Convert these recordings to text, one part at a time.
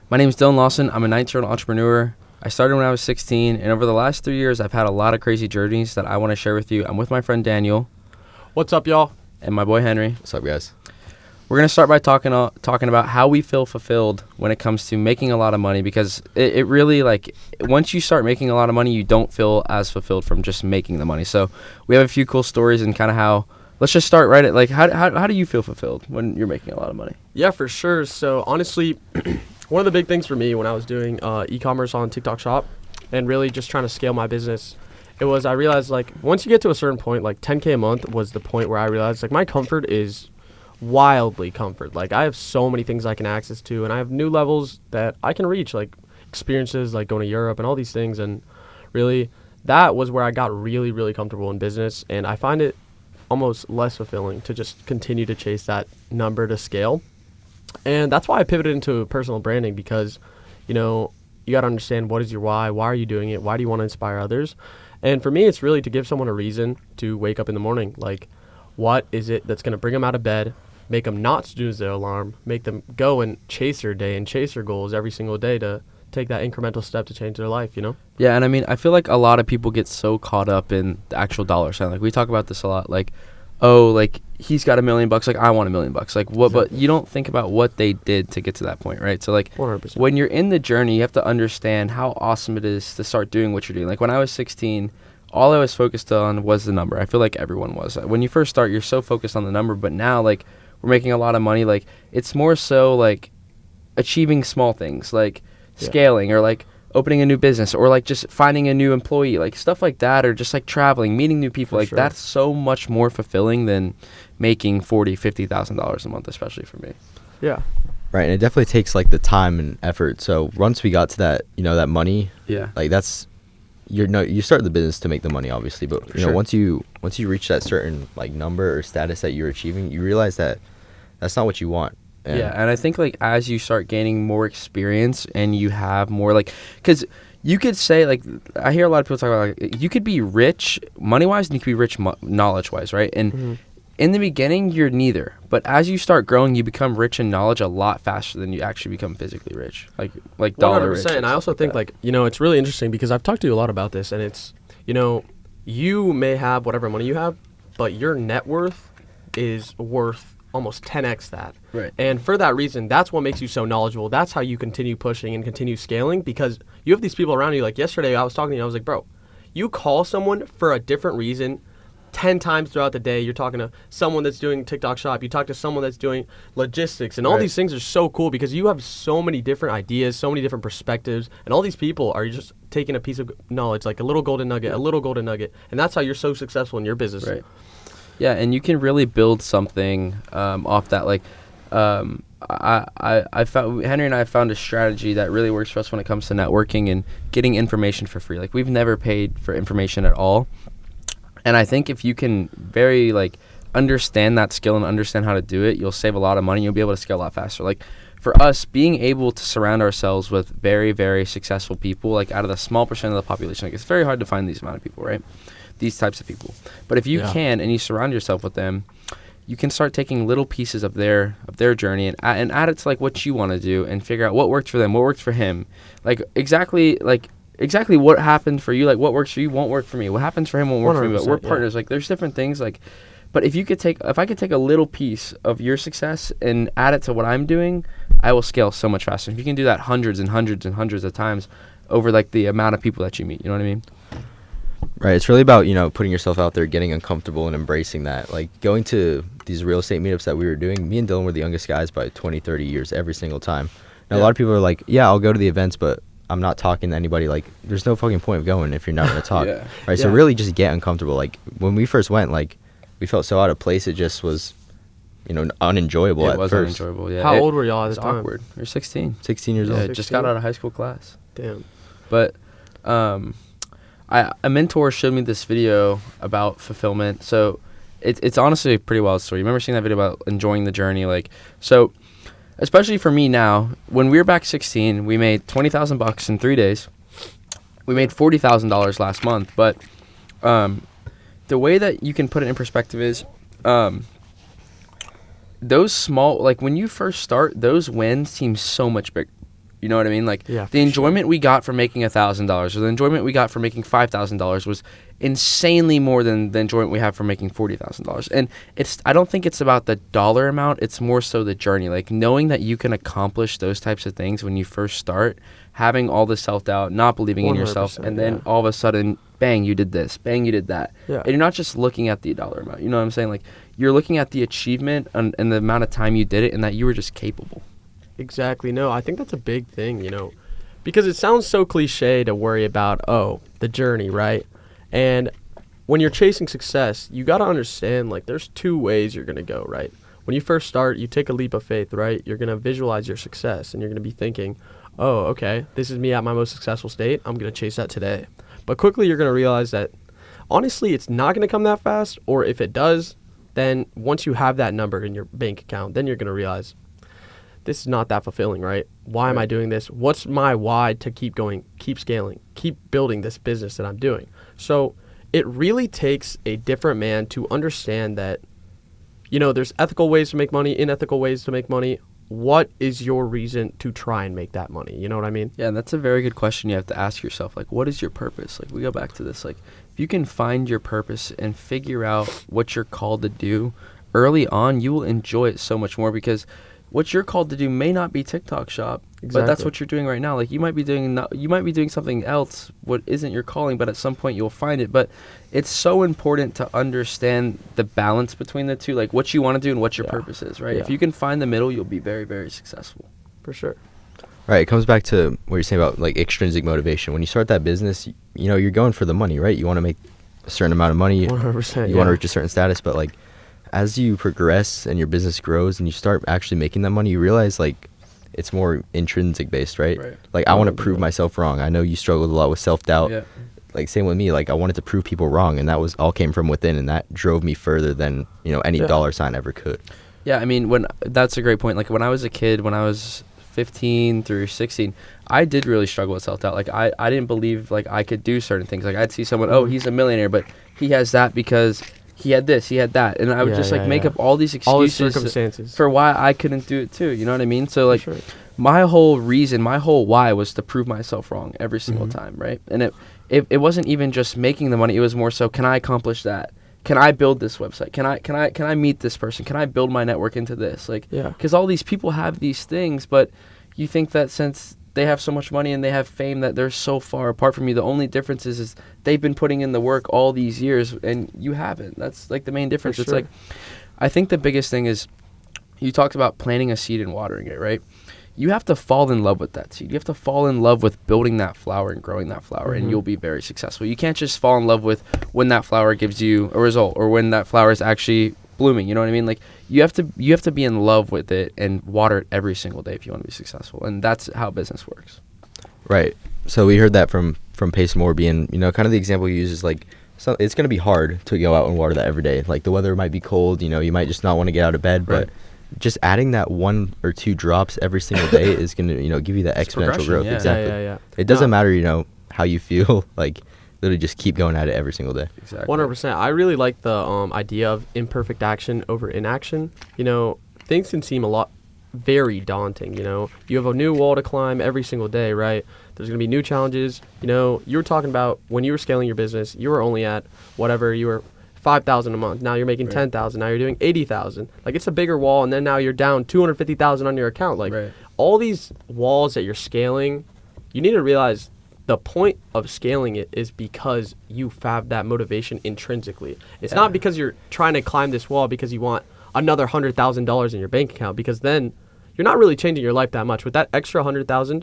My name is Dylan Lawson. I'm a 19-year-old entrepreneur. I started when I was 16, and over the last 3 years, I've had a lot of crazy journeys that I want to share with you. I'm with my friend Daniel. What's up, y'all? And my boy Henry. What's up, guys? We're going to start by talking about how we feel fulfilled when it comes to making a lot of money, because it really, like, once you start making a lot of money, you don't feel as fulfilled from just making the money. So we have a few cool stories and kind of how, let's just start right at, like, how do you feel fulfilled when you're making a lot of money? Yeah, for sure. So honestly, one of the big things for me when I was doing e-commerce on TikTok Shop and really just trying to scale my business, it was I realized, like, once you get to a certain point, like 10K a month was the point where I realized, like, my comfort is wildly comfort. Like, I have so many things I can access to, and I have new levels that I can reach, like experiences like going to Europe and all these things. And really, that was where I got really, really comfortable in business. And I find it almost less fulfilling to just continue to chase that number to scale. And that's why I pivoted into personal branding, because, you know, you got to understand, what is your why? Why are you doing it? Why do you want to inspire others? And for me, it's really to give someone a reason to wake up in the morning. Like, what is it that's going to bring them out of bed, make them not snooze their alarm, make them go and chase their day and chase their goals every single day to take that incremental step to change their life, you know? Yeah, and I mean, I feel like a lot of people get so caught up in the actual dollar sign. Like, we talk about this a lot. Like, oh, like, he's got $1 million. Like, I want $1 million. Like, what? Exactly. But you don't think about what they did to get to that point, right? So, like, 100%. When you're in the journey, you have to understand how awesome it is to start doing what you're doing. Like, when I was 16, all I was focused on was the number. I feel like everyone was. When you first start, you're so focused on the number. But now, like, we're making a lot of money. Like, it's more so, like, achieving small things, like scaling or, like, opening a new business, or, like, just finding a new employee, like, stuff like that, or just, like, traveling, meeting new people. Like, that's so much more fulfilling than making $40,000-$50,000 a month, especially for me. Yeah. Right, and it definitely takes, like, the time and effort. So once we got to that, you know, that money, like, that's you start the business to make the money, obviously, but you know, once you reach that certain, like, number or status that you're achieving, you realize that that's not what you want. And I think, like, as you start gaining more experience and you have more, like, because you could say, like, I hear a lot of people talk about, like, you could be rich money-wise and you could be rich knowledge-wise, right? And in the beginning, you're neither. But as you start growing, you become rich in knowledge a lot faster than you actually become physically rich, like dollar 100%. rich. And I also think, like, you know, it's really interesting because I've talked to you a lot about this, and it's, you know, you may have whatever money you have, but your net worth is worth almost 10x that. Right. And for that reason, that's what makes you so knowledgeable. That's how you continue pushing and continue scaling, because you have these people around you. Like, yesterday I was talking to you, I was like, bro, you call someone for a different reason 10 times throughout the day. You're talking to someone that's doing TikTok Shop. You talk to someone that's doing logistics. And all these things are so cool because you have so many different ideas, so many different perspectives. And all these people are just taking a piece of knowledge, like a little golden nugget, a little golden nugget. And that's how you're so successful in your business. Right. Yeah, and you can really build something off that. Like, I found, Henry and I found a strategy that really works for us when it comes to networking and getting information for free. Like, we've never paid for information at all. And I think if you can very, like, understand that skill and understand how to do it, you'll save a lot of money. You'll be able to scale a lot faster. Like, for us, being able to surround ourselves with very, very successful people, like, out of the small percent of the population, like, it's very hard to find these amount of people, right? These types of people. But if you can, and you surround yourself with them, you can start taking little pieces of their journey and add it to, like, what you want to do, and figure out what worked for them, what worked for him. Like, exactly what happened for you, like, what works for you won't work for me. What happens for him won't work for me. But we're partners. Like, there's different things, like, but if I could take a little piece of your success and add it to what I'm doing, I will scale so much faster. If you can do that hundreds and hundreds and hundreds of times over, like, the amount of people that you meet, you know what I mean? Right. It's really about, you know, putting yourself out there, getting uncomfortable, and embracing that. Like, going to these real estate meetups that we were doing, me and Dylan were the youngest guys by 20, 30 years every single time. Now, a lot of people are like, yeah, I'll go to the events, but I'm not talking to anybody. Like, there's no fucking point of going if you're not going to talk. Right. So really just get uncomfortable. Like, when we first went, like, we felt so out of place. It just was, you know, unenjoyable at first. It was unenjoyable, yeah. How old were y'all at the time? Awkward. You're 16. 16 years old. Yeah, just got out of high school class. Damn. But a mentor showed me this video about fulfillment. So it's honestly a pretty wild story. You remember seeing that video about enjoying the journey? Like, so especially for me now, when we were back 16, we made $20,000 in 3 days. We made $40,000 last month. But the way that you can put it in perspective is those small, like, when you first start, those wins seem so much big. You know what I mean? Like Yeah, the enjoyment we got from making $1,000 or the enjoyment we got from making $5,000 was insanely more than the enjoyment we have from making $40,000. And I don't think it's about the dollar amount. It's more so the journey. Like knowing that you can accomplish those types of things when you first start, having all the self-doubt, not believing in yourself, and then all of a sudden, bang, you did this, bang, you did that. Yeah. And you're not just looking at the dollar amount. You know what I'm saying? Like you're looking at the achievement and the amount of time you did it and that you were just capable. Exactly. No, I think that's a big thing, you know, because it sounds so cliche to worry about, the journey, right? And when you're chasing success, you got to understand, like, there's two ways you're going to go, right? When you first start, you take a leap of faith, right? You're going to visualize your success, and you're going to be thinking, oh, okay, this is me at my most successful state. I'm going to chase that today. But quickly, you're going to realize that, honestly, it's not going to come that fast, or if it does, then once you have that number in your bank account, then you're going to realize, this is not that fulfilling, right? Why am I doing this? What's my why to keep going, keep scaling, keep building this business that I'm doing? So it really takes a different man to understand that, you know, there's ethical ways to make money, unethical ways to make money. What is your reason to try and make that money? You know what I mean? Yeah, and that's a very good question you have to ask yourself. Like, what is your purpose? Like, we go back to this. Like, if you can find your purpose and figure out what you're called to do early on, you will enjoy it so much more because what you're called to do may not be TikTok shop, but that's what you're doing right now. Like you might be doing something else what isn't your calling, but at some point you'll find it. But it's so important to understand the balance between the two, like what you want to do and what your purpose is, right? Yeah. If you can find the middle, you'll be very, very successful. For sure. Right, it comes back to what you're saying about like extrinsic motivation. When you start that business, you know, you're going for the money, right? You want to make a certain amount of money. 100%. You want to reach a certain status, but like as you progress and your business grows and you start actually making that money, you realize like it's more intrinsic based, right? Like I want to prove myself wrong. I know you struggled a lot with self-doubt. Yeah. Like same with me, like I wanted to prove people wrong, and that was all came from within, and that drove me further than, you know, any dollar sign ever could. Yeah, I mean, that's a great point. Like when I was a kid, when I was 15 through 16, I did really struggle with self-doubt. Like I didn't believe like I could do certain things. Like I'd see someone, oh, he's a millionaire, but he has that because he had this, he had that, and I would just make up all these excuses for why I couldn't do it too. You know what I mean? So like my whole reason, my whole why was to prove myself wrong every single time, right? And it wasn't even just making the money. It was more so, can I accomplish that? Can I build this website? Can I meet this person? Can I build my network into this? Like, because all these people have these things, but you think that since they have so much money and they have fame that they're so far apart from you. The only difference is they've been putting in the work all these years and you haven't. That's like the main difference. It's like, I think the biggest thing is you talked about planting a seed and watering it, right? You have to fall in love with that seed. You have to fall in love with building that flower and growing that flower, and you'll be very successful. You can't just fall in love with when that flower gives you a result or when that flower is actually blooming. You know what I mean? Like you have to be in love with it and water it every single day if you want to be successful, and that's how business works. Right. So we heard that from Pace Moore being, you know, kind of the example you use is like, so it's going to be hard to go out and water that every day. Like the weather might be cold, you know, you might just not want to get out of bed, but just adding that 1 or 2 drops every single day is going to, you know, give you that exponential growth. Exactly. Yeah. It doesn't matter, you know, how you feel, like literally just keep going at it every single day. Exactly. 100%. I really like the idea of imperfect action over inaction. You know, things can seem very daunting, you know. You have a new wall to climb every single day, right? There's going to be new challenges. You know, you were talking about when you were scaling your business, you were only at whatever, you were $5,000 a month. Now you're making $10,000. Now you're doing $80,000. Like it's a bigger wall, and then now you're down $250,000 on your account. Like all these walls that you're scaling, you need to realize the point of scaling it is because you have that motivation intrinsically. It's not because you're trying to climb this wall because you want another $100,000 in your bank account, because then you're not really changing your life that much. With that extra $100,000,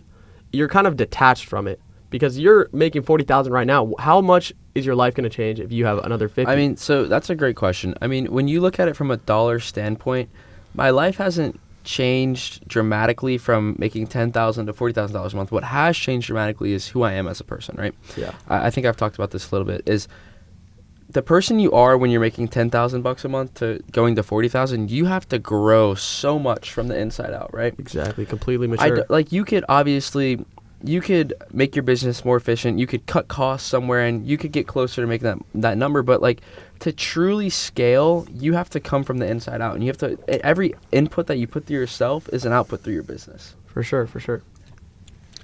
you're kind of detached from it because you're making $40,000 right now. How much is your life going to change if you have another $50,000? I mean, so that's a great question. I mean, when you look at it from a dollar standpoint, my life hasn't changed dramatically from making $10,000 to $40,000 a month. What has changed dramatically is who I am as a person, right? Yeah. I think I've talked about this a little bit, is the person you are when you're making $10,000 a month to going to $40,000, you have to grow so much from the inside out, right? Exactly. Completely mature. Like you could obviously, you could make your business more efficient. You could cut costs somewhere and you could get closer to making that number. But like to truly scale, you have to come from the inside out, and you have to, every input that you put through yourself is an output through your business. For sure.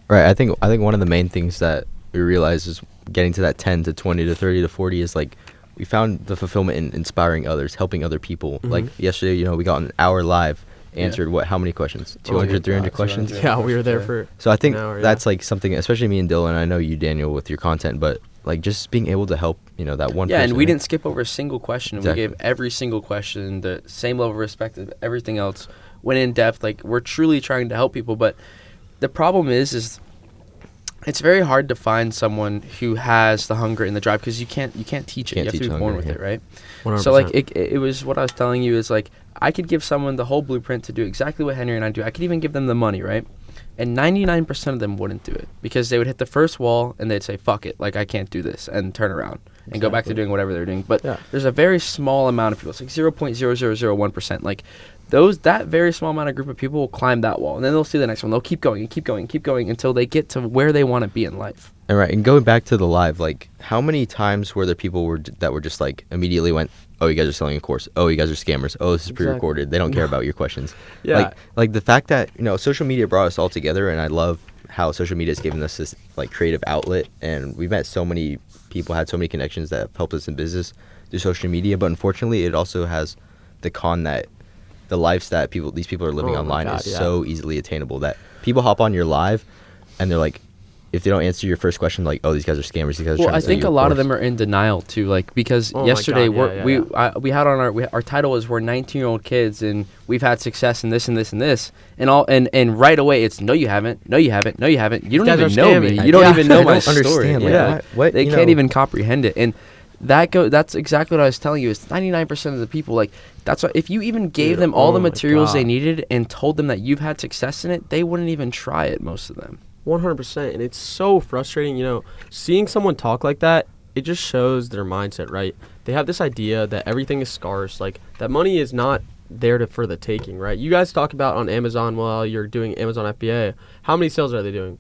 Right. I think one of the main things that we realize is getting to that 10 to 20 to 30 to 40 is like we found the fulfillment in inspiring others, helping other people. Like yesterday, we got an hour live, answered how many questions? 200, 300 questions? Yeah, we were there for So I think an hour, that's like something, especially me and Dylan, I know you, Daniel, with your content, but like just being able to help, that one person. Yeah, and we didn't skip over a single question. Exactly. We gave every single question the same level of respect of everything else. Went in depth. Like, we're truly trying to help people, but the problem is it's very hard to find someone who has the hunger and the drive, because you can't teach it. You have to be born with it, right? 100%. So like it was what I was telling you is like I could give someone the whole blueprint to do exactly what Henry and I do. I could even give them the money, right? And 99% of them wouldn't do it, because they would hit the first wall and they'd say, fuck it, like I can't do this, and turn around and go back to doing whatever they're doing. But there's a very small amount of people. It's like 0.0001%. Like that very small amount of group of people will climb that wall, and then they'll see the next one. They'll keep going and keep going and keep going until they get to where they want to be in life. And right, and going back to the live, like how many times were there people that were just like immediately went, oh, you guys are selling a course. Oh, you guys are scammers. Oh, this is pre-recorded. They don't care about your questions. Yeah. Like the fact that, social media brought us all together, and I love how social media has given us this like creative outlet, and we've met so many people, had so many connections that have helped us in business through social media. But unfortunately, it also has the con that the lives that these people are living online is so easily attainable that people hop on your live and they're like, if they don't answer your first question, like, oh, these guys are scammers. These guys are trying I to sell think you a lot course. of them are in denial too, like, because yesterday we had on our title was we're 19-year-old kids and we've had success in this and this and this, and right away it's no you haven't, no you haven't, no you haven't. You don't even know me. You don't even know my story. Understand, like, what they can't even comprehend it. And that's exactly what I was telling you. Is 99% of the people, like, that's what, if you even gave them all the materials they needed and told them that you've had success in it, they wouldn't even try it, most of them. 100%. And it's so frustrating, seeing someone talk like that. It just shows their mindset, right? They have this idea that everything is scarce, like that money is not there for the taking, right? You guys talk about on Amazon while you're doing Amazon FBA. How many sales are they doing?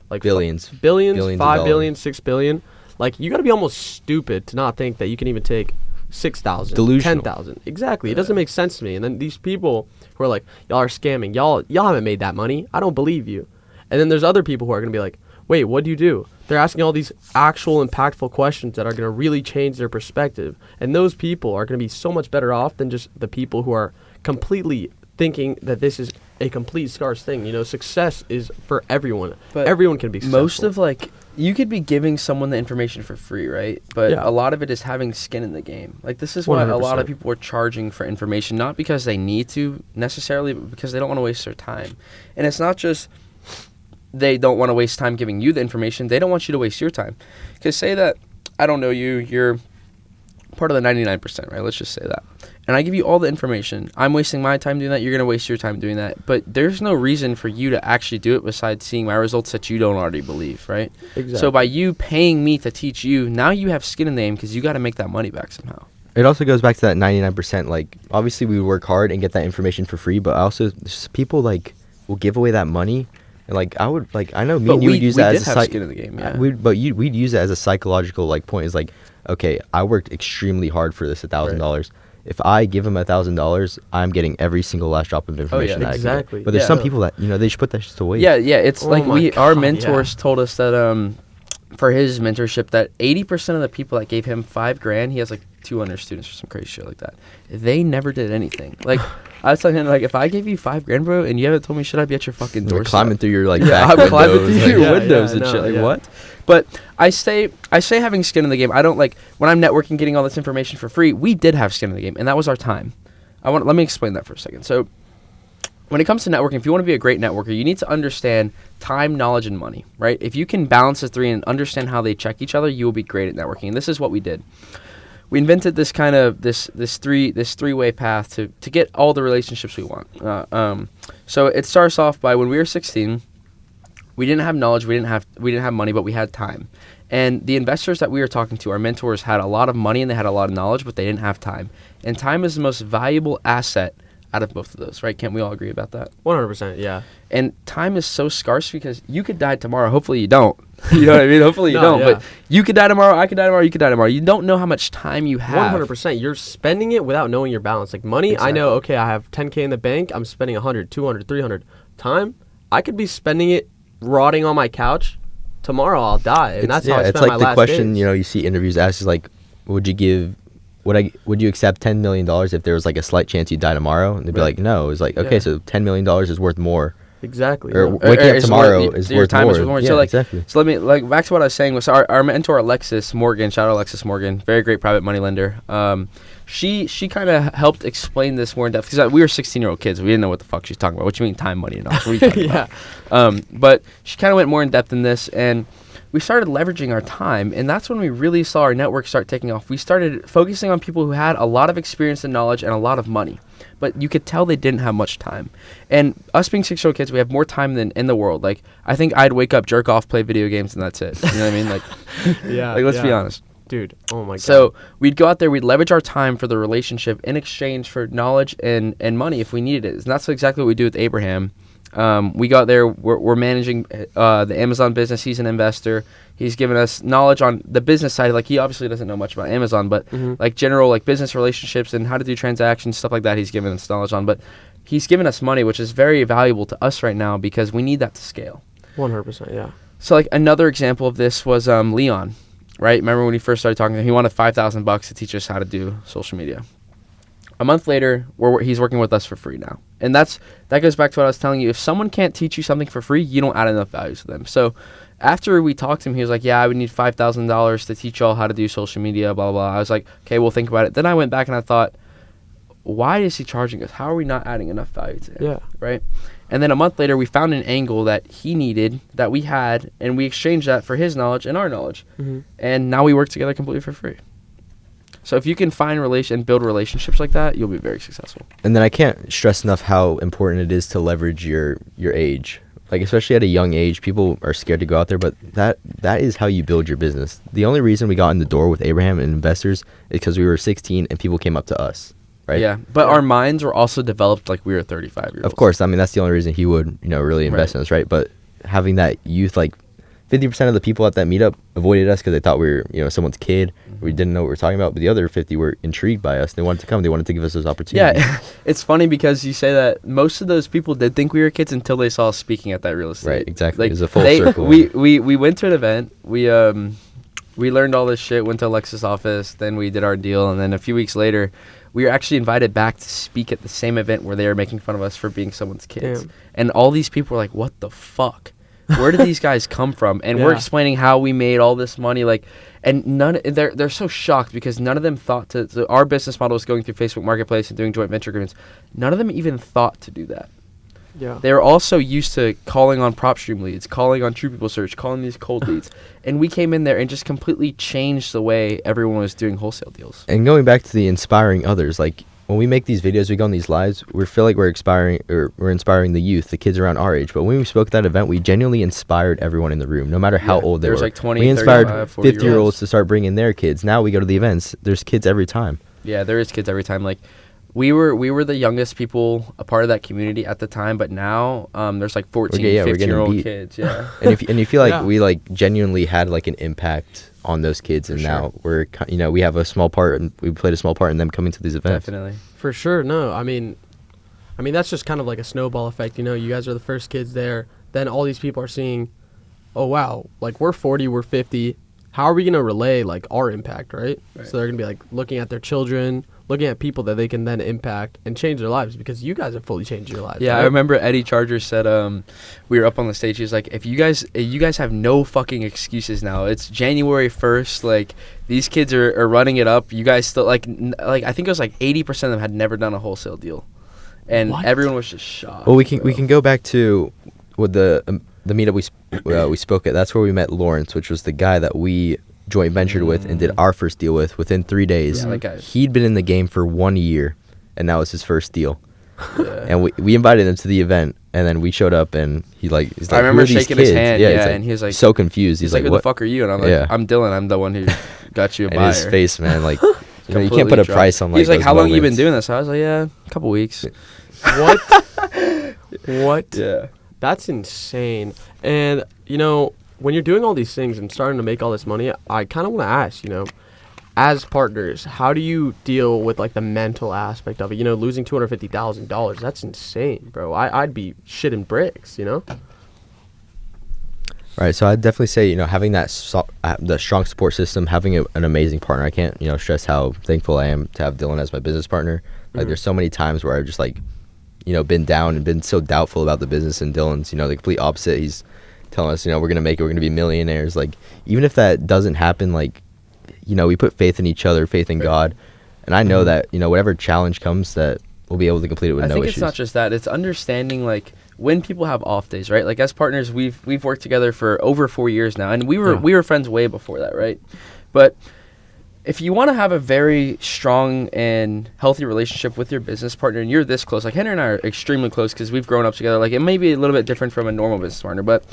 Like billions, 5 billion, 6 billion. Like, you got to be almost stupid to not think that you can even take 6,000, delusional. 10,000. Exactly. It doesn't make sense to me. And then these people who are like, y'all are scamming. Y'all haven't made that money. I don't believe you. And then there's other people who are going to be like, wait, what do you do? They're asking all these actual impactful questions that are going to really change their perspective. And those people are going to be so much better off than just the people who are completely thinking that this is a complete scarce thing. Success is for everyone. But everyone can be successful. Most of, like, you could be giving someone the information for free, right? But a lot of it is having skin in the game. Like, this is why 100%. a lot of people are charging for information, not because they need to necessarily, but because they don't want to waste their time. And it's not just they don't want to waste time giving you the information. They don't want you to waste your time. Because say that I don't know you, you're part of the 99%, right? Let's just say that. And I give you all the information. I'm wasting my time doing that. You're going to waste your time doing that. But there's no reason for you to actually do it besides seeing my results that you don't already believe, right? Exactly. So by you paying me to teach you, now you have skin in the game because you got to make that money back somehow. It also goes back to that 99%. Like, obviously we work hard and get that information for free, but also people like will give away that money. And like I would, like, I know me and you would use that as a skin in the game, yeah. We'd use it as a psychological like point. Is like, okay, I worked extremely hard for this $1,000. Right. If I give them $1,000, I'm getting every single last drop of information. Oh, yeah, exactly. But there's some people that they should put that shit away. Yeah. It's our mentors told us that for his mentorship that 80% of the people that gave him $5,000, he has like 200 students or some crazy shit like that. They never did anything. Like, I was telling him, like, if I gave you $5,000, bro, and you haven't told me shit, I'd be at your fucking doorstep. Climbing through your, like, back I'm climbing through windows, your windows and shit. Like, what? But I say having skin in the game. I don't, like, when I'm networking, getting all this information for free, we did have skin in the game, and that was our time. Let me explain that for a second. So, when it comes to networking, if you want to be a great networker, you need to understand time, knowledge, and money, right? If you can balance the three and understand how they check each other, you will be great at networking. And this is what we did. We invented this kind of this three-way path to get all the relationships we want. So it starts off by when we were 16, we didn't have knowledge, we didn't have money, but we had time. And the investors that we were talking to, our mentors, had a lot of money and they had a lot of knowledge, but they didn't have time. And time is the most valuable asset out of both of those, right? Can't we all agree about that? 100%, yeah. And time is so scarce because you could die tomorrow. Hopefully you don't. You know what I mean? Hopefully you don't. Yeah. But you could die tomorrow. I could die tomorrow. You could die tomorrow. You don't know how much time you have. 100%. You're spending it without knowing your balance. Like money, exactly. I know, okay, I have $10K in the bank. I'm spending 100, 200, 300. Time, I could be spending it rotting on my couch, tomorrow I'll die, and that's how I spent it's my like the last question days. you see interviews asked is like, would you accept $10 million if there was like a slight chance you die tomorrow? And they'd be Right. like, no. It's like, okay, Yeah. so $10 million is worth more. Exactly. Or yeah. waking up is tomorrow worth- is your worth time more. is worth more. Yeah, So, like, exactly. So let me back to what I was saying. Was our mentor Alexis Morgan, shout out Alexis Morgan, very great private money lender. She kind of helped explain this more in depth because we were 16-year-old kids. We didn't know what the fuck she's talking about. What you mean time, money, and all? What are you talking Yeah. about? But she kind of went more in depth in this, and we started leveraging our time, and that's when we really saw our network start taking off. We started focusing on people who had a lot of experience and knowledge and a lot of money, but you could tell they didn't have much time. And us being 6-year-old kids, we have more time than in the world. Like, I think I'd wake up, jerk off, play video games, and that's it. You know what I mean? Like, Yeah. like let's be yeah. honest. Dude. Oh my god. So we'd go out there, we'd leverage our time for the relationship in exchange for knowledge and money if we needed it. And that's exactly what we do with Abraham. We got there, we're managing the Amazon business. He's an investor. He's given us knowledge on the business side. Like, he obviously doesn't know much about Amazon, but like general like business relationships and how to do transactions, stuff like that, he's given us knowledge on. But he's given us money, which is very valuable to us right now because we need that to scale. 100%. Yeah. So like another example of this was Leon, right? Remember when he first started talking to him, he wanted $5,000 to teach us how to do social media. A month later, he's working with us for free now. And that goes back to what I was telling you. If someone can't teach you something for free, you don't add enough value to them. So after we talked to him, he was like, yeah, I would need $5,000 to teach y'all how to do social media, blah, blah, blah. I was like, okay, we'll think about it. Then I went back and I thought, why is he charging us? How are we not adding enough value to him? Yeah. Right? And then a month later, we found an angle that he needed, that we had, and we exchanged that for his knowledge and our knowledge. And now we work together completely for free. So if you can find and build relationships like that, you'll be very successful. And then I can't stress enough how important it is to leverage your age. Like, especially at a young age, people are scared to go out there, but that is how you build your business. The only reason we got in the door with Abraham and investors is because we were 16 and people came up to us, right? Yeah, but our minds were also developed like we were 35-year-olds. Of course, I mean, that's the only reason he would, really invest in us, right? But having that youth, like 50% of the people at that meetup avoided us because they thought we were, someone's kid. We didn't know what we were talking about, but the other 50 were intrigued by us. They wanted to come. They wanted to give us those opportunities. Yeah, it's funny because you say that most of those people did think we were kids until they saw us speaking at that real estate. Right, exactly. Like, It was a full circle. We went to an event. We learned all this shit, went to Alexis' office, then we did our deal, and then a few weeks later, we were actually invited back to speak at the same event where they were making fun of us for being someone's kids. Damn. And all these people were like, what the fuck? Where did these guys come from? And we're Yeah. explaining how we made all this money, like, and they're so shocked because none of them thought our business model was going through Facebook Marketplace and doing joint venture agreements. None of them even thought to do that. Yeah. They were also used to calling on PropStream leads, calling on True People Search, calling these cold leads. And we came in there and just completely changed the way everyone was doing wholesale deals. And going back to the inspiring others, like when we make these videos, we go on these lives, we feel like we're inspiring the youth, the kids around our age. But when we spoke at that event, we genuinely inspired everyone in the room, no matter how old they there were. was like 20, we inspired 35, 50-year-olds to start bringing their kids. Now we go to the events, there's kids every time. Yeah, there is kids every time. Like, we were the youngest people a part of that community at the time, but now there's like 14, we're getting 15-year-old beat. kids. Yeah. And you feel like Yeah. we like genuinely had like an impact on those kids, and For now we're we have a small part, and we played a small part in them coming to these events. Definitely. For sure. No, I mean that's just kind of like a snowball effect. You guys are the first kids there. Then all these people are seeing, oh wow, like we're 40, we're 50. How are we gonna relay like our impact, right? So they're gonna be like looking at their children, looking at people that they can then impact and change their lives because you guys have fully changed your lives. Yeah, right? I remember Eddie Charger said we were up on the stage. He was like, if you guys have no fucking excuses now. It's January 1st. Like, these kids are running it up. You guys still like I think it was like 80% of them had never done a wholesale deal, and What? everyone was just shocked. Well, we bro. can go back to with the meetup we spoke at. That's where we met Lawrence, which was the guy that we joint ventured with and did our first deal with within 3 days. Yeah, that guy. He'd been in the game for 1 year, and that was his first deal. Yeah. And we invited him to the event, and then we showed up, and he's like, I remember "Who are these shaking his kids?" hand, he's and he was like, so confused. He's like, who "What?" the fuck are you? And I'm like, Yeah. I'm Dylan. I'm the one who got you a And buyer. his face, man, like you can't Completely put a dropped. price on like. He's like, those how long you been moments. doing this? I was like, yeah, a couple weeks. What? What? Yeah. That's insane. And when you're doing all these things and starting to make all this money, I kind of want to ask, as partners, how do you deal with like the mental aspect of it? Losing $250,000, that's insane, bro. I'd be shitting bricks, Right. So I'd definitely say, having that the strong support system, having an amazing partner. I can't, stress how thankful I am to have Dylan as my business partner. Like, there's so many times where I've just like, been down and been so doubtful about the business, and Dylan's, the complete opposite. He's telling us, we're going to make it, we're going to be millionaires. Like, even if that doesn't happen, like, we put faith in each other, faith in God. And I know that, whatever challenge comes, that we'll be able to complete it with no issues. I think it's not just that. It's understanding, like, when people have off days, right? Like, as partners, we've worked together for over 4 years now, and we were friends way before that, right? But if you want to have a very strong and healthy relationship with your business partner, and you're this close, like Henry and I are extremely close because we've grown up together. Like, it may be a little bit different from a normal business partner, but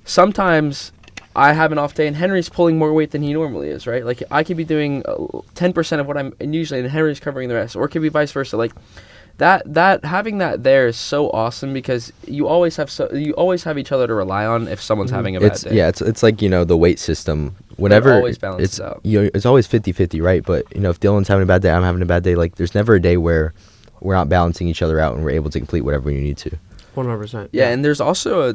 sometimes I have an off day and Henry's pulling more weight than he normally is, right? Like, I could be doing 10% of what I'm usually, and Henry's covering the rest, or it could be vice versa. Like, that having that there is so awesome because you always have each other to rely on if someone's having a bad day. Yeah, it's like, the weight system. Whenever it always balances out. It's always 50-50, right? But if Dylan's having a bad day, I'm having a bad day. Like, there's never a day where we're not balancing each other out and we're able to complete whatever we need to. 100%. Yeah, and there's also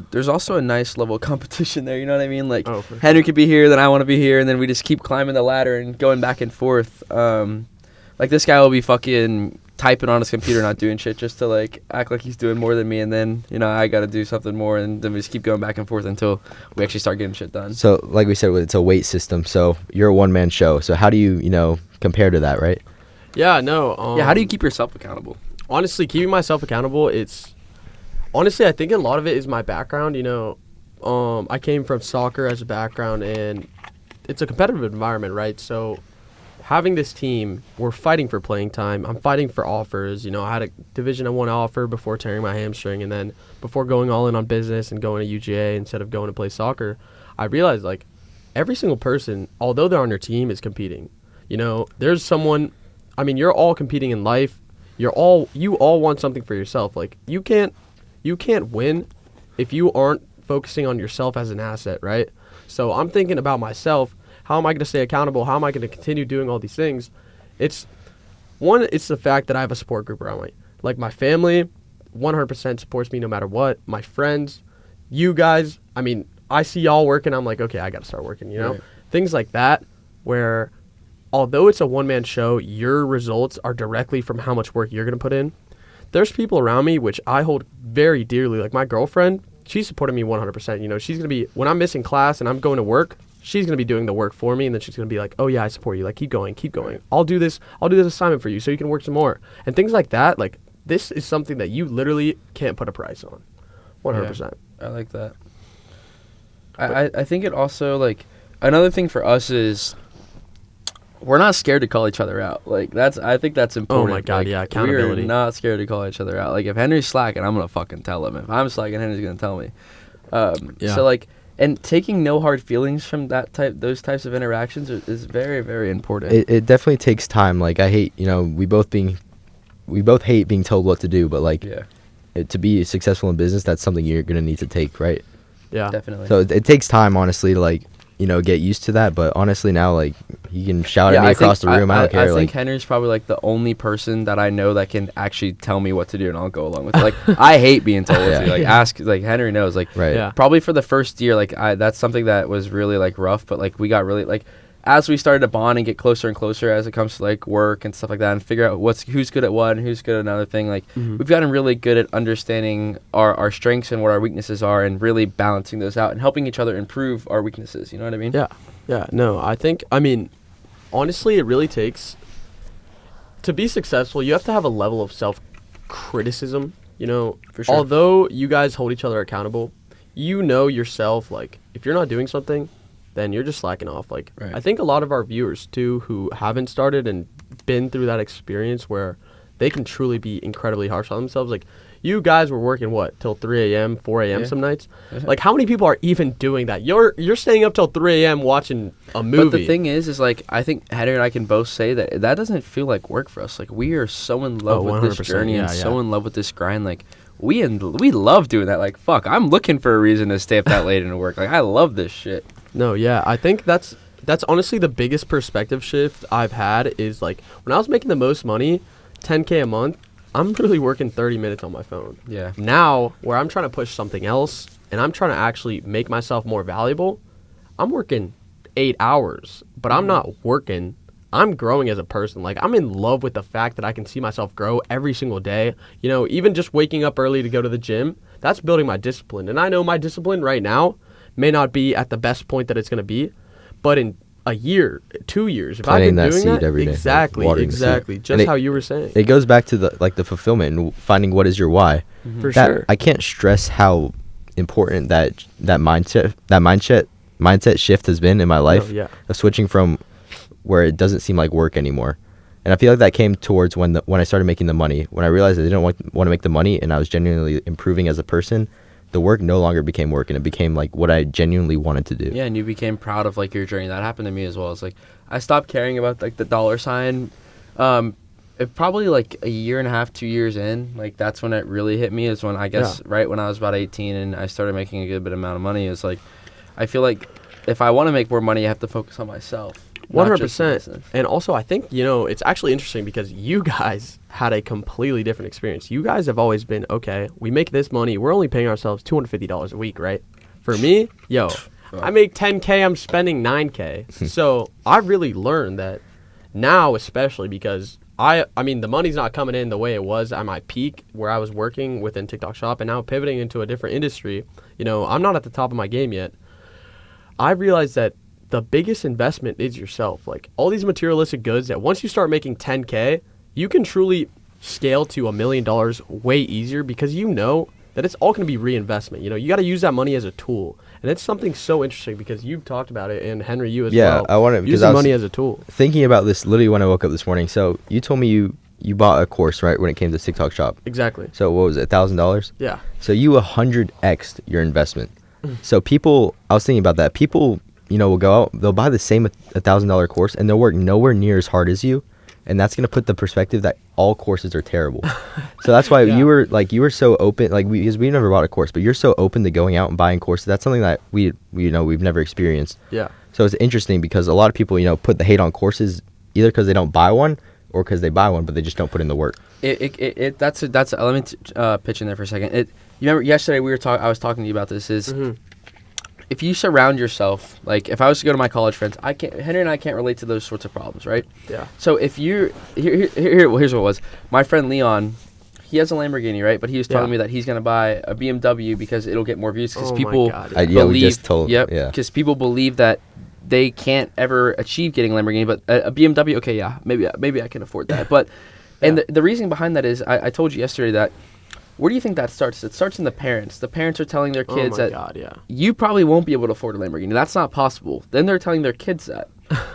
a nice level of competition there. You know what I mean? Like, Henry could be here, then I want to be here, and then we just keep climbing the ladder and going back and forth. Like, this guy will be fucking typing on his computer, not doing shit, just to like act like he's doing more than me, and then I got to do something more, and then we just keep going back and forth until we actually start getting shit done. So, like we said, it's a weight system. So you're a one-man show. So how do you compare to that, right? Yeah, no. How do you keep yourself accountable? Honestly, keeping myself accountable, I think a lot of it is my background. I came from soccer as a background, and it's a competitive environment, right? So having this team, we're fighting for playing time. I'm fighting for offers. I had a Division 1 offer before tearing my hamstring, and then before going all in on business and going to UGA instead of going to play soccer, I realized, like, every single person, although they're on your team, is competing. There's someone, you're all competing in life. You all want something for yourself. Like, you can't win if you aren't focusing on yourself as an asset, right? So I'm thinking about myself. How am I going to stay accountable? How am I going to continue doing all these things? It's the fact that I have a support group around me. Like, my family 100% supports me no matter what. My friends, you guys, I see y'all working. I'm like, okay, I got to start working, Right. Things like that, where although it's a one-man show, your results are directly from how much work you're going to put in. There's people around me which I hold very dearly. Like, my girlfriend, she's supporting me 100%. She's going to be, when I'm missing class and I'm going to work, she's going to be doing the work for me, and then she's going to be like, oh, yeah, I support you. Like, keep going. I'll do this assignment for you so you can work some more. And things like that, like, this is something that you literally can't put a price on. 100%. Yeah, I like that. I think it also, like, another thing for us is we're not scared to call each other out. Like, I think that's important. Oh, my God, like, yeah, accountability. We're not scared to call each other out. Like, if Henry's slacking, I'm going to fucking tell him. If I'm slacking, Henry's going to tell me. So, like, and taking no hard feelings from those types of interactions is very, very important. It definitely takes time. Like, I hate, we both hate being told what to do, but like, to be successful in business, that's something you're gonna need to take, right? Yeah, definitely. So it takes time, honestly, to like, get used to that. But honestly, now, like, you can shout at me across the room. I don't care. I think Henry's probably like the only person that I know that can actually tell me what to do, and I'll go along with it. Like, I hate being told what to do. Like, ask, like, Henry knows. Like, right. Yeah. Probably for the first year, like, that's something that was really like rough. But like, we got really like, as we started to bond and get closer and closer as it comes to like work and stuff like that, and figure out who's good at what and who's good at another thing. Like, we've gotten really good at understanding our strengths and what our weaknesses are, and really balancing those out and helping each other improve our weaknesses. You know what I mean? Yeah. Yeah. No, I think, honestly, it really takes, to be successful, you have to have a level of self-criticism, For sure. Although you guys hold each other accountable, yourself, like, if you're not doing something, then you're just slacking off. Like, Right. I think a lot of our viewers, too, who haven't started and been through that experience where they can truly be incredibly harsh on themselves, like, you guys were working, till 3 a.m., 4 a.m. some nights? Like, how many people are even doing that? You're staying up till 3 a.m. watching a movie. But the thing is like, I think Henry and I can both say that doesn't feel like work for us. Like, we are so in love with this journey and so in love with this grind. Like, we love doing that. Like, fuck, I'm looking for a reason to stay up that late and work. Like, I love this shit. No, yeah, I think that's honestly the biggest perspective shift I've had is, like, when I was making the most money, $10K a month, I'm literally working 30 minutes on my phone. Yeah. Now, where I'm trying to push something else, and I'm trying to actually make myself more valuable, I'm working 8 hours, but I'm not working. I'm growing as a person. Like, I'm in love with the fact that I can see myself grow every single day. You know, even just waking up early to go to the gym, that's building my discipline. And I know my discipline right now may not be at the best point that it's going to be, but in a year, 2 years, if I've Planting been that doing seed that, every day, exactly, watering the seed. exactly, just how you were saying. It goes back to the fulfillment and finding what is your why. For sure. I can't stress how important that mindset shift has been in my life. Of switching from where it doesn't seem like work anymore. And I feel like that came towards when I started making the money. When I realized I didn't want to make the money and I was genuinely improving as a person, the work no longer became work, and it became like what I genuinely wanted to do. Yeah, and you became proud of like your journey. That happened to me as well. It's like I stopped caring about like the dollar sign. It probably like a year and a half, 2 years in, like that's when it really hit me. Is when I guess right when I was about 18 and I started making a good bit amount of money. It's like I feel like if I want to make more money, I have to focus on myself. 100%. And also, I think, you know, it's actually interesting because you guys had a completely different experience. You guys have always been, okay, we make this money. We're only paying ourselves $250 a week, right? For me, I make $10K, I'm spending $9K. So I really learned that now, especially because I mean, the money's not coming in the way it was at my peak where I was working within TikTok Shop, and now pivoting into a different industry. You know, I'm not at the top of my game yet. I realized that the biggest investment is yourself. Like all these materialistic goods that once you start making 10K, you can truly scale to $1 million way easier because you know that it's all going to be reinvestment. You know, you got to use that money as a tool. And it's something so interesting because you've talked about it, and Henry, you as well. Yeah, I want to, because using money as a tool. Thinking about this literally when I woke up this morning. So you told me you bought a course, right, when it came to TikTok Shop. Exactly. So what was it, $1,000? Yeah. So you 100x'd your investment. So people, I was thinking about that. People, you know, will go out, they'll buy the same $1,000 course and they'll work nowhere near as hard as you. And that's going to put the perspective that all courses are terrible. So that's why you were so open, like because we never bought a course, but you're so open to going out and buying courses. That's something that we've never experienced. Yeah. So it's interesting because a lot of people, you know, put the hate on courses either because they don't buy one or because they buy one, but they just don't put in the work. Let me pitch in there for a second. You remember yesterday I was talking to you about this if you surround yourself, like if I was to go to my college friends, Henry and I can't relate to those sorts of problems, right? Yeah. So if you here's what it was. My friend Leon, he has a Lamborghini, right? But he was telling me that he's gonna buy a BMW because it'll get more views because people believe. We just told. Because people believe that they can't ever achieve getting a Lamborghini, but a BMW, okay, yeah, maybe I can afford that. But and the reason behind that is I told you yesterday that. Where do you think that starts? It starts in the parents. The parents are telling their kids you probably won't be able to afford a Lamborghini. That's not possible. Then they're telling their kids that.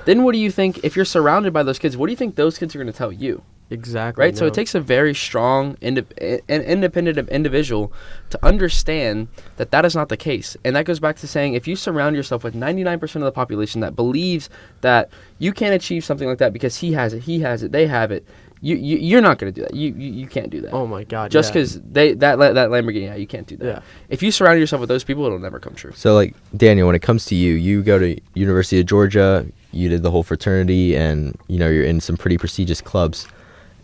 Then what do you think, if you're surrounded by those kids, what do you think those kids are going to tell you? Exactly. Right? No. So it takes a very strong, independent individual to understand that that is not the case. And that goes back to saying if you surround yourself with 99% of the population that believes that you can't achieve something like that because he has it, they have it, you're not going to do that. You can't do that. Oh my God! Just because that Lamborghini, you can't do that. Yeah. If you surround yourself with those people, it'll never come true. So like Daniel, when it comes to you go to University of Georgia. You did the whole fraternity, and you know you're in some pretty prestigious clubs.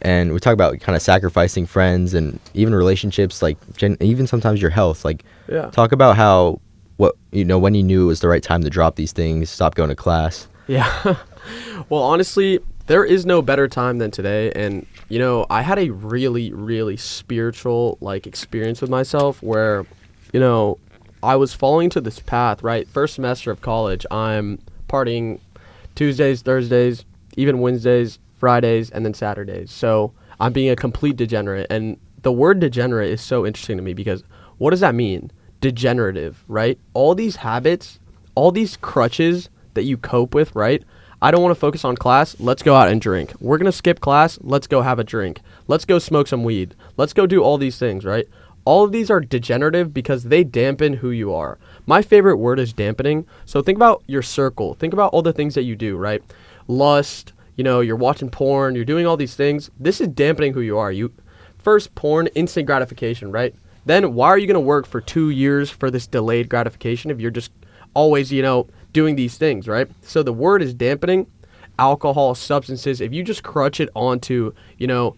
And we talk about kind of sacrificing friends and even relationships, like even sometimes your health. Like, talk about how when you knew it was the right time to drop these things, stop going to class. Yeah. Well, honestly, there is no better time than today. And, you know, I had a really, really spiritual, like, experience with myself where, you know, I was falling to this path, right? First semester of college, I'm partying Tuesdays, Thursdays, even Wednesdays, Fridays, and then Saturdays. So I'm being a complete degenerate. And the word degenerate is so interesting to me because what does that mean? Degenerative, right? All these habits, all these crutches that you cope with, right? I don't want to focus on class. Let's go out and drink. We're going to skip class. Let's go have a drink. Let's go smoke some weed. Let's go do all these things, right? All of these are degenerative because they dampen who you are. My favorite word is dampening. So think about your circle. Think about all the things that you do, right? Lust, you know, you're watching porn, you're doing all these things. This is dampening who you are. First, porn, instant gratification, right? Then why are you going to work for 2 years for this delayed gratification if you're just always, you know, doing these things, right? So the word is dampening. alcohol, substances, if you just crutch it onto,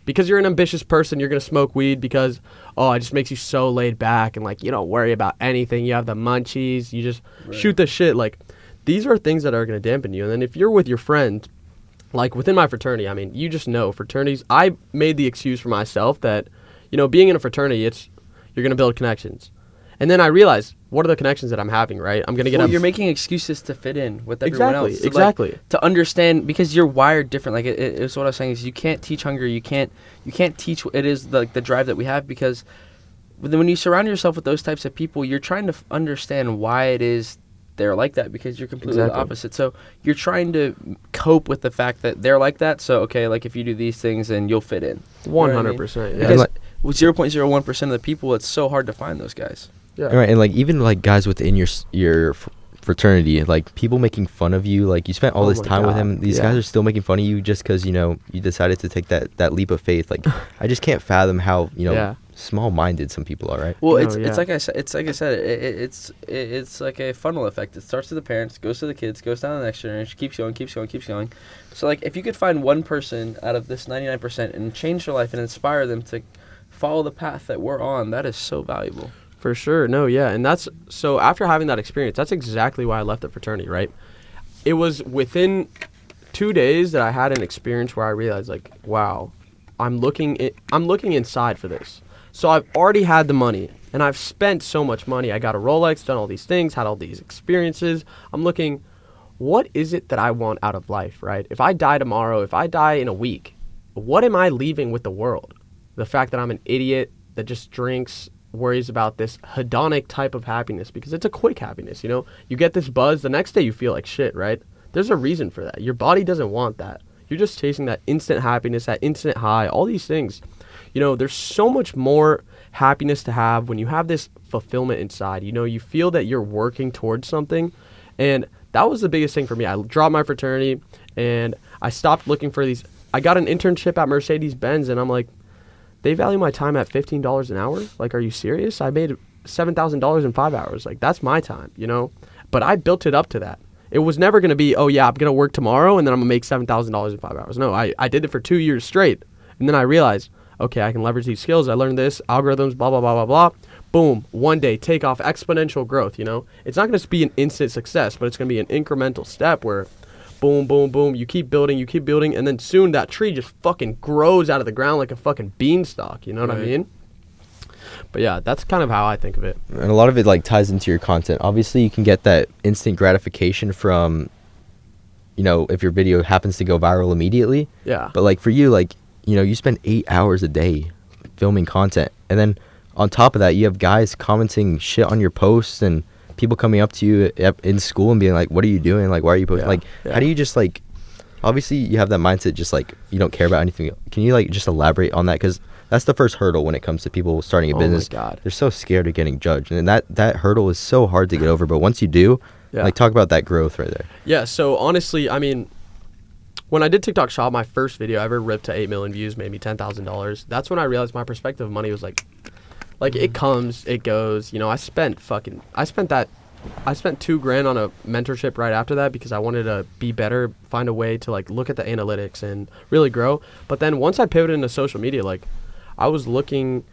because you're an ambitious person, you're going to smoke weed because, it just makes you so laid back and like, you don't worry about anything. You have the munchies, you just shoot the shit. Like, these are things that are going to dampen you. And then if you're with your friend, like within my fraternity, I mean, you just know fraternities, I made the excuse for myself that, being in a fraternity, you're going to build connections. And then I realized, what are the connections that I'm having, right? I'm going to get you're making excuses to fit in with everyone else. Exactly. To understand, because you're wired different. Like, it's what I was saying is you can't teach hunger. You can't teach. It is the drive that we have, because when you surround yourself with those types of people, you're trying to understand why it is they're like that, because you're completely the opposite. So you're trying to cope with the fact that they're like that. So, okay, like if you do these things, then you'll fit in. 100%. Yeah. Because with 0.01% of the people, it's so hard to find those guys. Yeah. Right, and like even like guys within your fraternity, like people making fun of you, like you spent all this time with him. These guys are still making fun of you just because you decided to take that leap of faith. Like I just can't fathom how small-minded some people are. Right. Well, it's like I said. It's like a funnel effect. It starts with the parents, goes to the kids, goes down to the next generation, keeps going. So like if you could find one person out of this 99% and change their life and inspire them to follow the path that we're on, that is so valuable. For sure. No, yeah. And so after having that experience, that's exactly why I left the fraternity, right? It was within 2 days that I had an experience where I realized, like, wow, I'm looking inside for this. So I've already had the money, and I've spent so much money. I got a Rolex, done all these things, had all these experiences. I'm looking, what is it that I want out of life, right? If I die tomorrow, if I die in a week, what am I leaving with the world? The fact that I'm an idiot that just drinks, worries about this hedonic type of happiness, because it's a quick happiness. You get this buzz, the next day you feel like shit, right? There's a reason for that. Your body doesn't want that. You're just chasing that instant happiness, that instant high, all these things. There's so much more happiness to have when you have this fulfillment inside. You feel that you're working towards something, and that was the biggest thing for me. I dropped my fraternity and I stopped looking for these. I got an internship at Mercedes-Benz, and I'm like, they value my time at $15 an hour? Like, are you serious? I made $7,000 in 5 hours. Like, that's my time, But I built it up to that. It was never going to be, I'm going to work tomorrow and then I'm going to make $7,000 in 5 hours. No, I did it for 2 years straight. And then I realized, okay, I can leverage these skills. I learned this, algorithms, blah, blah, blah, blah, blah. Boom, one day, take off, exponential growth, It's not going to be an instant success, but it's going to be an incremental step where boom, boom, boom. You keep building, and then soon that tree just fucking grows out of the ground like a fucking beanstalk. You know what I mean? But yeah, that's kind of how I think of it. And a lot of it like ties into your content. Obviously, you can get that instant gratification from, if your video happens to go viral immediately. Yeah. But like for you, like, you spend 8 hours a day filming content. And then on top of that, you have guys commenting shit on your posts and people coming up to you in school and being like, what are you doing? Like, why are you posting? How do you just like, obviously you have that mindset just like you don't care about anything. Can you like just elaborate on that? Because that's the first hurdle when it comes to people starting a business. Oh my God. They're so scared of getting judged. And that hurdle is so hard to get over. But once you do, like talk about that growth right there. Yeah. So honestly, I mean, when I did TikTok Shop, my first video I ever ripped to 8 million views, made me $10,000. That's when I realized my perspective of money was like it comes, it goes. I spent $2,000 on a mentorship right after that because I wanted to be better, find a way to like look at the analytics and really grow. But then once I pivoted into social media, like I was looking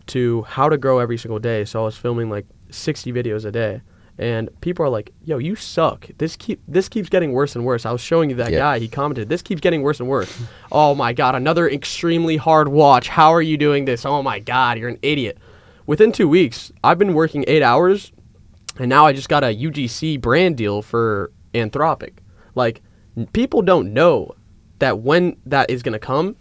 to how to grow every single day. So I was filming like 60 videos a day. And people are like, yo, you suck. This keeps getting worse and worse. I was showing you that guy. He commented, this keeps getting worse and worse. Oh, my God. Another extremely hard watch. How are you doing this? Oh, my God. You're an idiot. Within 2 weeks, I've been working 8 hours, and now I just got a UGC brand deal for Anthropic. Like, people don't know that when that is going to come.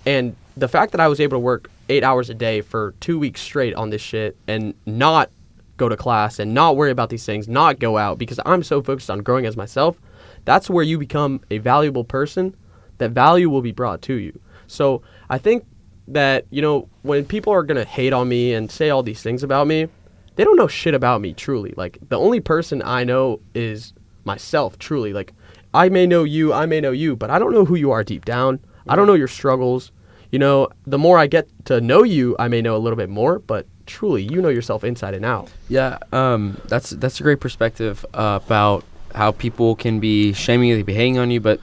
And the fact that I was able to work 8 hours a day for 2 weeks straight on this shit and not go to class and not worry about these things, not go out because I'm so focused on growing as myself, that's where you become a valuable person. That value will be brought to you. So I think that, when people are going to hate on me and say all these things about me, they don't know shit about me truly. Like the only person I know is myself truly. Like I may know you, but I don't know who you are deep down. I don't know your struggles. The more I get to know you, I may know a little bit more, but truly, you know yourself inside and out. Yeah, that's a great perspective about how people can be shaming you, they be hating on you, but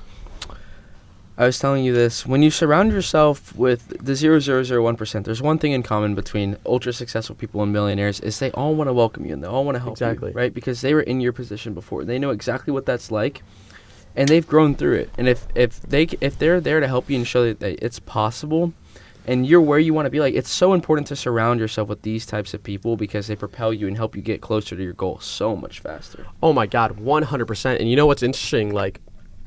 I was telling you this. When you surround yourself with the 0.001%, there's one thing in common between ultra successful people and millionaires is they all want to welcome you and they all want to help Exactly. you, right? Because they were in your position before. They know exactly what that's like, and they've grown through it. And if they're there to help you and show that it's possible, and you're where you want to be, like, it's so important to surround yourself with these types of people because they propel you and help you get closer to your goal so much faster. Oh my God, 100%. And you know what's interesting? Like,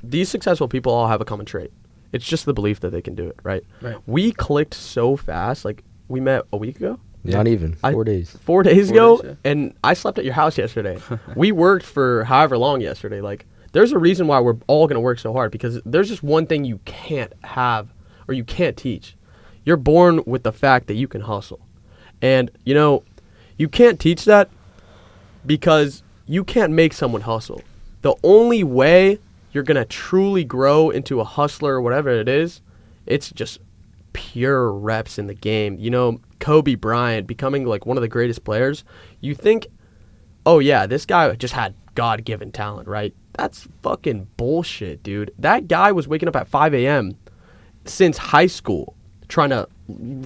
these successful people all have a common trait. It's just the belief that they can do it, right? Right. We clicked so fast. Like, we met a week ago. Not even 4 days. 4 days 4 ago, days, and I slept at your house yesterday. We worked for however long yesterday. Like, there's a reason why we're all going to work so hard, because there's just one thing you can't have or you can't teach. You're born with the fact that you can hustle. And, you know, you can't teach that because you can't make someone hustle. The only way you're going to truly grow into a hustler or whatever it is, it's just pure reps in the game. You know, Kobe Bryant becoming like one of the greatest players, you think, oh yeah, this guy just had God-given talent, right? That's fucking bullshit, dude. That guy was waking up at 5 a.m. since high school trying to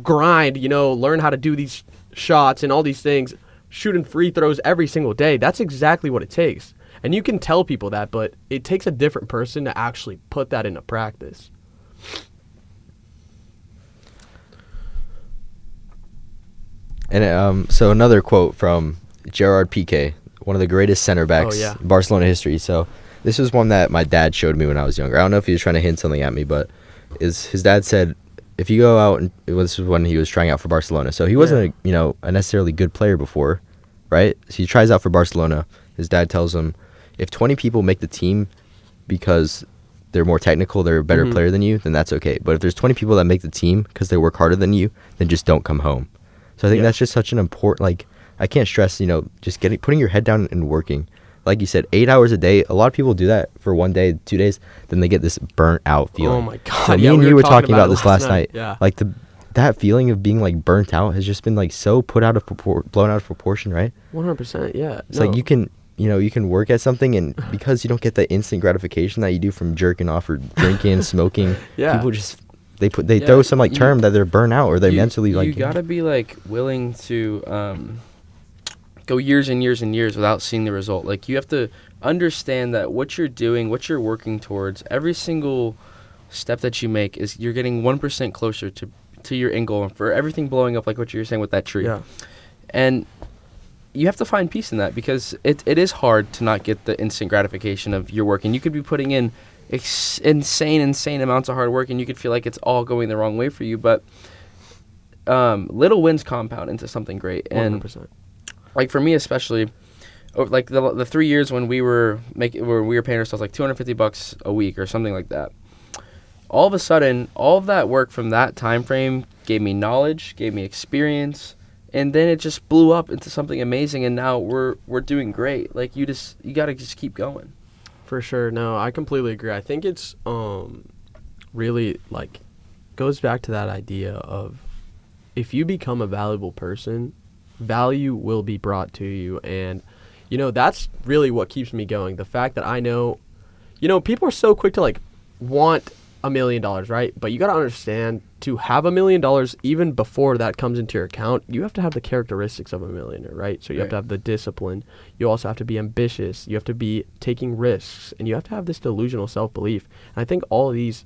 grind, you know, learn how to do these shots and all these things, shooting free throws every single day. That's exactly what it takes. And you can tell people that, but it takes a different person to actually put that into practice. And so another quote from Gerard Piqué, one of the greatest center backs in Barcelona history. So this was one that my dad showed me when I was younger. I don't know if he was trying to hint something at me, but his dad said, if you go out, and this was when he was trying out for Barcelona. So he wasn't a necessarily good player before, right? So he tries out for Barcelona. His dad tells him, if 20 people make the team because they're more technical, they're a better player than you, then that's okay. But if there's 20 people that make the team because they work harder than you, then just don't come home. So I think that's just such an important, like, I can't stress, just putting your head down and working. Like you said, 8 hours a day. A lot of people do that for 1 day, 2 days, then they get this burnt out feeling. Oh my God. So me and you were talking about this last night. Yeah. Like that feeling of being like burnt out has just been like so blown out of proportion, right? 100%, yeah. It's like you can work at something, and because you don't get the instant gratification that you do from jerking off or drinking, smoking, people just they throw some term that they're burnt out or they're mentally like. You gotta be like willing to go years and years and years without seeing the result. Like, you have to understand that what you're doing, what you're working towards, every single step that you make is you're getting 1% closer to your end goal, and for everything blowing up, like what you were saying with that tree. Yeah. And you have to find peace in that, because it is hard to not get the instant gratification of your work. And you could be putting in insane amounts of hard work, and you could feel like it's all going the wrong way for you. But little wins compound into something great. And 100%. Like for me especially, like the 3 years when we were paying ourselves like $250 a week or something like that. All of a sudden, all of that work from that time frame gave me knowledge, gave me experience, and then it just blew up into something amazing. And now we're doing great. Like, you gotta just keep going. For sure. No, I completely agree. I think it's really like goes back to that idea of, if you become a valuable person, value will be brought to you. And that's really what keeps me going. The fact that I know, people are so quick to like want $1 million, right? But you got to understand, to have $1 million, even before that comes into your account, you have to have the characteristics of a millionaire, right? So you have to have the discipline. You also have to be ambitious. You have to be taking risks, and you have to have this delusional self-belief. And I think all of these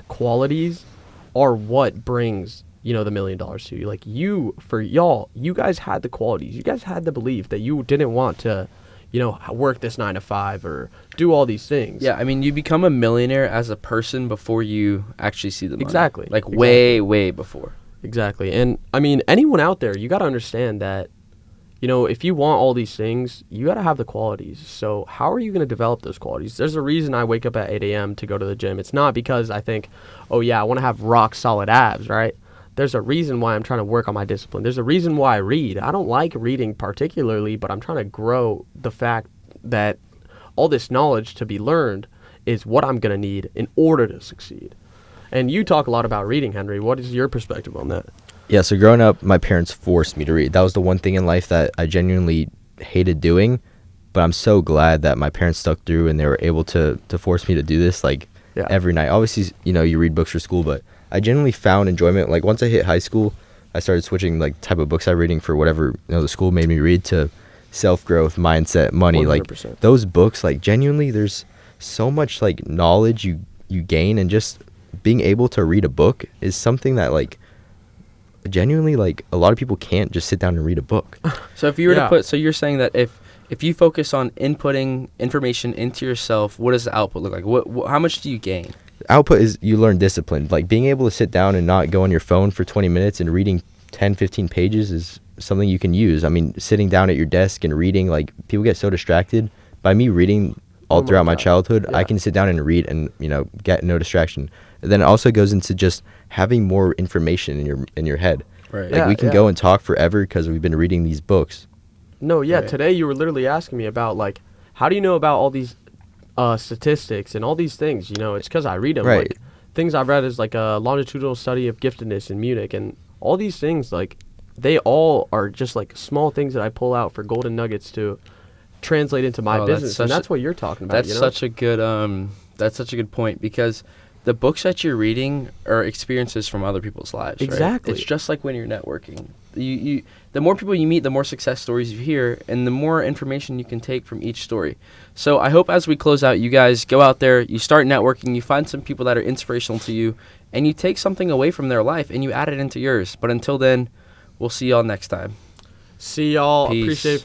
qualities are what brings the $1 million to you. Like, you guys had the qualities. You guys had the belief that you didn't want to work this 9 to 5 or do all these things. Yeah, I mean, you become a millionaire as a person before you actually see the money. Exactly. Like, way before. Exactly. And, I mean, anyone out there, you got to understand that, if you want all these things, you got to have the qualities. So how are you going to develop those qualities? There's a reason I wake up at 8 a.m. to go to the gym. It's not because I think, oh, yeah, I want to have rock solid abs, right? There's a reason why I'm trying to work on my discipline. There's a reason why I read. I don't like reading particularly, but I'm trying to grow the fact that all this knowledge to be learned is what I'm going to need in order to succeed. And you talk a lot about reading, Henry. What is your perspective on that? Yeah, so growing up, my parents forced me to read. That was the one thing in life that I genuinely hated doing, but I'm so glad that my parents stuck through and they were able to force me to do this. Like, Yeah. every night. Obviously, you read books for school, but I genuinely found enjoyment. Like once I hit high school, I started switching like type of books I'm reading for whatever the school made me read to self-growth, mindset, money. 100%. Like those books, like genuinely, there's so much like knowledge you gain, and just being able to read a book is something that like genuinely like a lot of people can't just sit down and read a book. So if you were Yeah. to put, so you're saying that if you focus on inputting information into yourself, what does the output look like? How much do you gain? Output is you learn discipline. Like being able to sit down and not go on your phone for 20 minutes and reading 10, 15 pages is something you can use. I mean, sitting down at your desk and reading, like people get so distracted. By me reading all Oh my throughout my God. childhood, Yeah. I can sit down and read and, get no distraction. And then it also goes into just having more information in your head. Right. Like Yeah, we can go and talk forever because we've been reading these books. No, yeah. Right. Today you were literally asking me about like, how do you know about all these statistics and all these things? It's because I read them. Right. Like, things I've read is like a longitudinal study of giftedness in Munich, and all these things, like, they all are just like small things that I pull out for golden nuggets to translate into my Oh, that's business, and such that's what you're talking about. That's such a good point, because the books that you're reading are experiences from other people's lives. right? Exactly. It's just like when you're networking. The more people you meet, the more success stories you hear, and the more information you can take from each story. So I hope as we close out, you guys go out there, you start networking, you find some people that are inspirational to you, and you take something away from their life and you add it into yours. But until then, we'll see y'all next time. See y'all. Peace. Appreciate